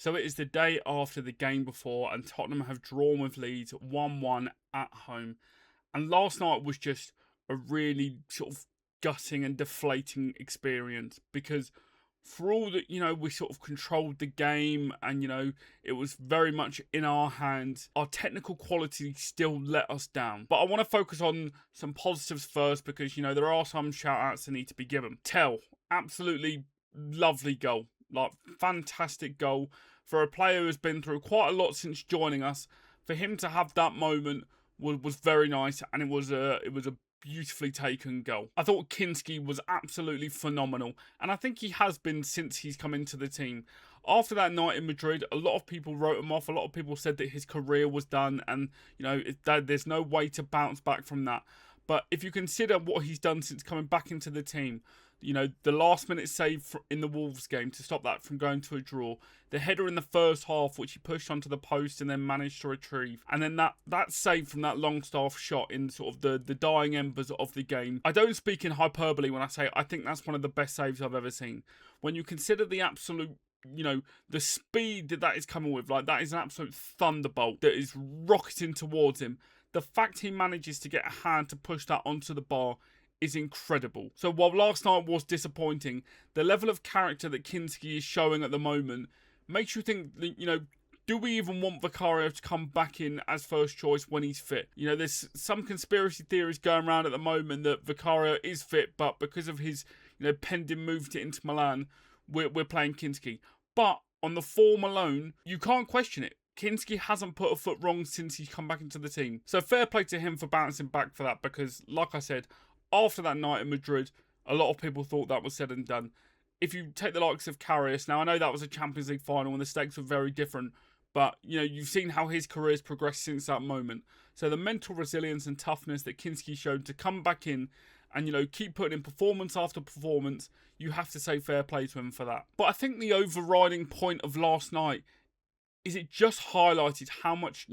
So it is the day after the game before, and Tottenham have drawn with Leeds 1-1 at home. And last night was just a really sort of gutting and deflating experience because for all that, we sort of controlled the game and, it was very much in our hands, our technical quality still let us down. But I want to focus on some positives first because, there are some shout outs that need to be given. Tell, absolutely lovely goal. Like, fantastic goal for a player who has been through quite a lot since joining us. For him to have that moment was very nice, and it was a beautifully taken goal. I thought Kinski was absolutely phenomenal, and I think he has been since he's come into the team. After that night in Madrid, a lot of people wrote him off. A lot of people said that his career was done, and there's no way to bounce back from that. But if you consider what he's done since coming back into the team, the last minute save in the Wolves game to stop that from going to a draw, the header in the first half which he pushed onto the post and then managed to retrieve, and then that save from that Longstaff shot in sort of the dying embers of the game. I don't speak in hyperbole when I say I think that's one of the best saves I've ever seen. When you consider the absolute, the speed that is coming with, like, that is an absolute thunderbolt that is rocketing towards him. The fact he manages to get a hand to push that onto the bar is incredible. So while last night was disappointing, the level of character that Kinski is showing at the moment makes you think that, do we even want Vicario to come back in as first choice when he's fit? There's some conspiracy theories going around at the moment that Vicario is fit, but because of his, pending move to Inter Milan, we're playing Kinski. But on the form alone, you can't question it. Kinski hasn't put a foot wrong since he's come back into the team. So fair play to him for bouncing back for that, because like I said, after that night in Madrid, a lot of people thought that was said and done. If you take the likes of Karius, now I know that was a Champions League final and the stakes were very different, but you've seen how his career's progressed since that moment. So the mental resilience and toughness that Kinski showed to come back in and keep putting in performance after performance, you have to say fair play to him for that. But I think the overriding point of last night is it just highlighted how much,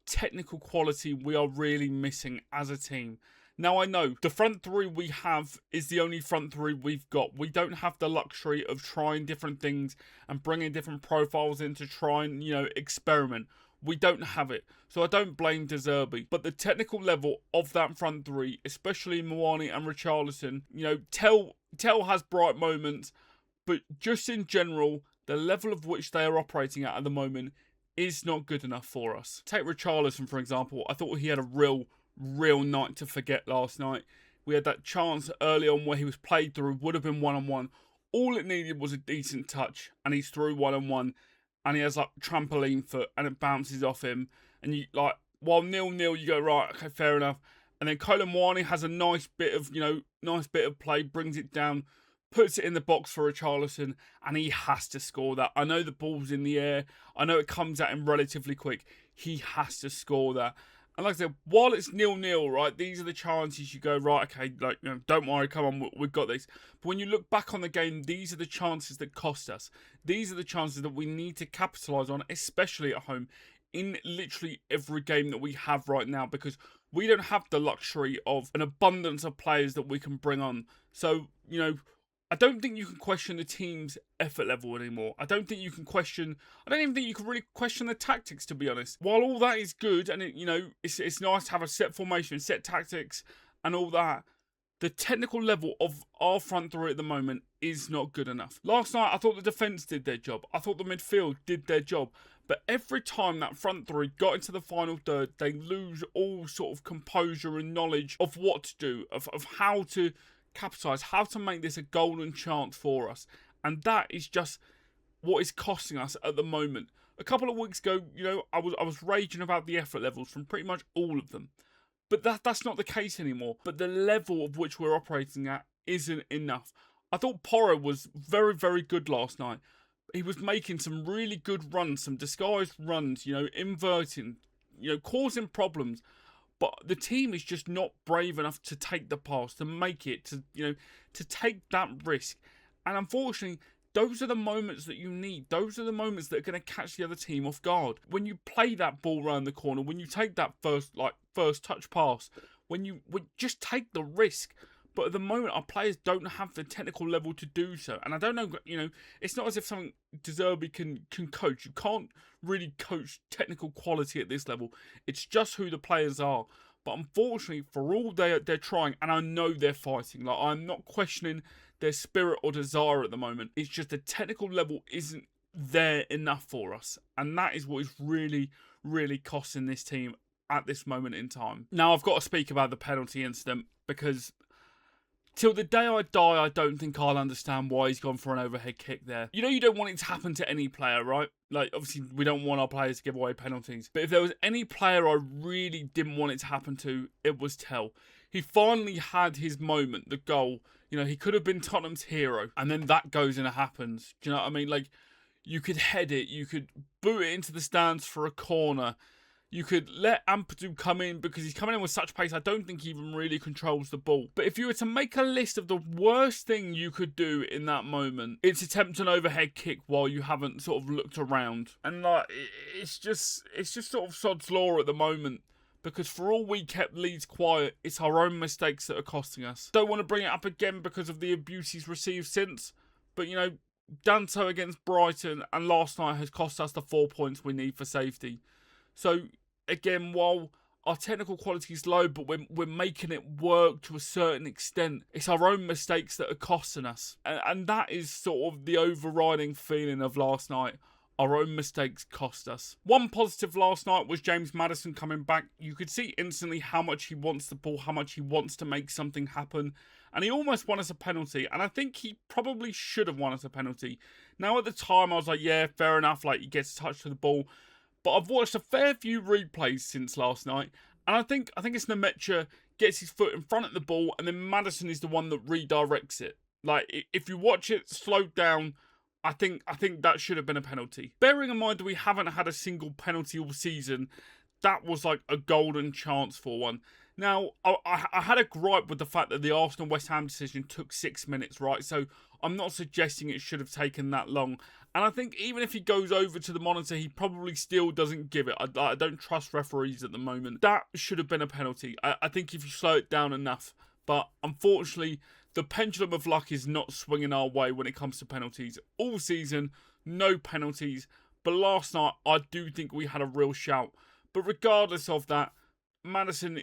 technical quality we are really missing as a team. Now, I know the front three we have is the only front three we've got. We don't have the luxury of trying different things and bringing different profiles in to try and, experiment. We don't have it. So I don't blame De Zerbi. But the technical level of that front three, especially Moani and Richarlison, Tell has bright moments, but just in general, the level of which they are operating at the moment is not good enough for us. Take Richarlison, for example. I thought he had a real night to forget last night. We had that chance early on where he was played through, would have been one-on-one. All it needed was a decent touch, and he's through one-on-one, and he has like trampoline foot, and it bounces off him. And you while 0-0, you go, right, okay, fair enough. And then Colin Moani has a nice bit of play, brings it down, puts it in the box for Richarlison, and he has to score that. I know the ball's in the air. I know it comes at him relatively quick. He has to score that. And like I said, while it's 0-0, right, these are the chances you go, right, okay, don't worry, come on, we've got this. But when you look back on the game, these are the chances that cost us. These are the chances that we need to capitalise on, especially at home, in literally every game that we have right now, because we don't have the luxury of an abundance of players that we can bring on. So, I don't think you can question the team's effort level anymore. I don't even think you can really question the tactics, to be honest. While all that is good and it's nice to have a set formation, set tactics and all that, the technical level of our front three at the moment is not good enough. Last night, I thought the defence did their job. I thought the midfield did their job. But every time that front three got into the final third, they lose all sort of composure and knowledge of what to do, of how to capitalise, how to make this a golden chance for us. And that is just what is costing us at the moment. A couple of weeks ago, I was raging about the effort levels from pretty much all of them. But that's not the case anymore. But the level of which we're operating at isn't enough. I thought Porro was very, very good last night. He was making some really good runs, some disguised runs, inverting, causing problems. But the team is just not brave enough to take the pass, to make it, to take that risk. And unfortunately, those are the moments that you need. Those are the moments that are going to catch the other team off guard. When you play that ball round the corner, when you take that first touch pass, when you just take the risk. But at the moment, our players don't have the technical level to do so. And I don't know, it's not as if something De Zerbi can coach. You can't really coach technical quality at this level. It's just who the players are. But unfortunately, for all they're trying, and I know they're fighting, like I'm not questioning their spirit or desire at the moment. It's just the technical level isn't there enough for us. And that is what is really, really costing this team at this moment in time. Now, I've got to speak about the penalty incident because till the day I die, I don't think I'll understand why he's gone for an overhead kick there. You don't want it to happen to any player, right? Like, obviously, we don't want our players to give away penalties. But if there was any player I really didn't want it to happen to, it was Tell. He finally had his moment, the goal. He could have been Tottenham's hero. And then that goes and it happens. Do you know what I mean? Like, you could head it. You could boot it into the stands for a corner. You could let Ampadu come in because he's coming in with such pace. I don't think he even really controls the ball. But if you were to make a list of the worst thing you could do in that moment, it's attempt an overhead kick while you haven't sort of looked around. And it's just sort of sod's law at the moment. Because for all we kept Leeds quiet, it's our own mistakes that are costing us. Don't want to bring it up again because of the abuse he's received since. But, done so against Brighton and last night has cost us the 4 points we need for safety. So, again, while our technical quality is low, but we're making it work to a certain extent, it's our own mistakes that are costing us. And that is sort of the overriding feeling of last night. Our own mistakes cost us. One positive last night was James Maddison coming back. You could see instantly how much he wants the ball, how much he wants to make something happen. And he almost won us a penalty. And I think he probably should have won us a penalty. Now, at the time, I was like, yeah, fair enough. Like, he gets a touch to the ball. But I've watched a fair few replays since last night, and I think it's Nemecha gets his foot in front of the ball, and then Maddison is the one that redirects it. Like, if you watch it slowed down, I think that should have been a penalty. Bearing in mind that we haven't had a single penalty all season, that was like a golden chance for one. Now, I had a gripe with the fact that the Arsenal-West Ham decision took 6 minutes, right? So I'm not suggesting it should have taken that long. And I think even if he goes over to the monitor, he probably still doesn't give it. I don't trust referees at the moment. That should have been a penalty. I think if you slow it down enough. But unfortunately, the pendulum of luck is not swinging our way when it comes to penalties. All season, no penalties. But last night, I do think we had a real shout. But regardless of that, Maddison,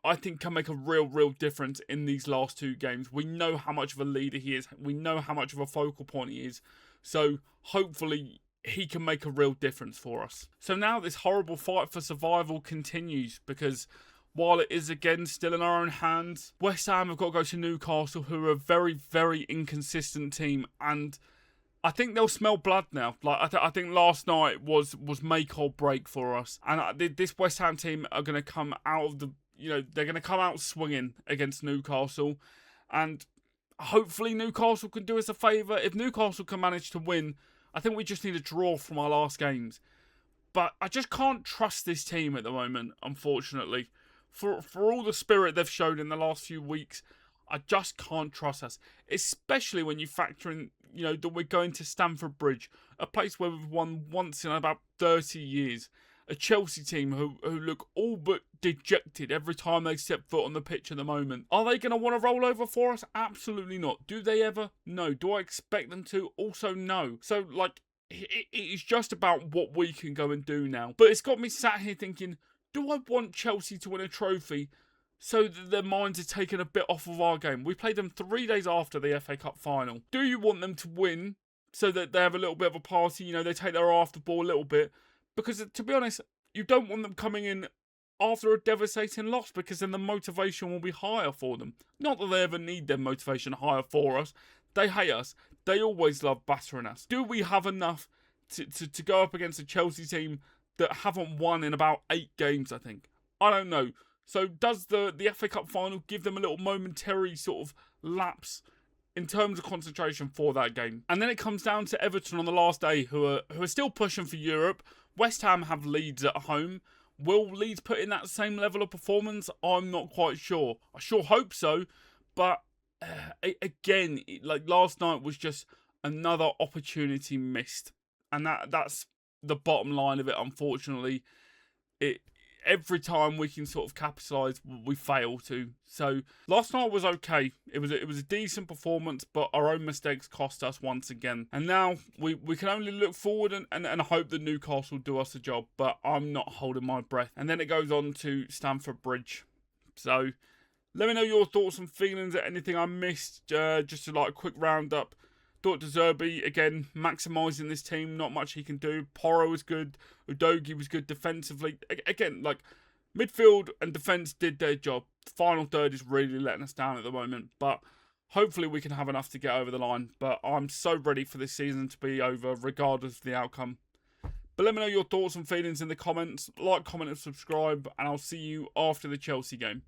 I think can make a real difference in these last two games. We know how much of a leader he is. We know how much of a focal point he is. So hopefully he can make a real difference for us. So now this horrible fight for survival continues because while it is again still in our own hands, West Ham have got to go to Newcastle, who are a very inconsistent team, and I think they'll smell blood now. Like I think last night was make or break for us, and this West Ham team are going to come out of the, they're going to come out swinging against Newcastle, and hopefully Newcastle can do us a favour. If Newcastle can manage to win, I think we just need a draw from our last games. But I just can't trust this team at the moment, unfortunately. For all the spirit they've shown in the last few weeks, I just can't trust us. Especially when you factor in, that we're going to Stamford Bridge, a place where we've won once in about 30 years. A Chelsea team who look all but dejected every time they step foot on the pitch at the moment. Are they going to want to roll over for us? Absolutely not. Do they ever? No. Do I expect them to? Also, no. So, it is just about what we can go and do now. But it's got me sat here thinking, do I want Chelsea to win a trophy so that their minds are taken a bit off of our game? We played them 3 days after the FA Cup final. Do you want them to win so that they have a little bit of a party? They take their eye off the ball a little bit. Because, to be honest, you don't want them coming in after a devastating loss, because then the motivation will be higher for them. Not that they ever need their motivation higher for us. They hate us. They always love battering us. Do we have enough to go up against a Chelsea team that haven't won in about 8 games, I think? I don't know. So does the FA Cup final give them a little momentary sort of lapse in terms of concentration for that game? And then it comes down to Everton on the last day, who are still pushing for Europe. West Ham have Leeds at home. Will Leeds put in that same level of performance? I'm not quite sure. I sure hope so. But again, like last night was just another opportunity missed. And that's the bottom line of it, unfortunately. every time we can sort of capitalise, we fail to. So last night was okay. It was a decent performance, but our own mistakes cost us once again. And now we can only look forward and hope that Newcastle do us a job. But I'm not holding my breath. And then it goes on to Stamford Bridge. So let me know your thoughts and feelings at anything I missed. Just to like a quick roundup. Thought De Zerbi, again, maximising this team. Not much he can do. Porro was good. Udogie was good defensively. Again, like, midfield and defence did their job. The final third is really letting us down at the moment. But hopefully we can have enough to get over the line. But I'm so ready for this season to be over, regardless of the outcome. But let me know your thoughts and feelings in the comments. Like, comment and subscribe. And I'll see you after the Chelsea game.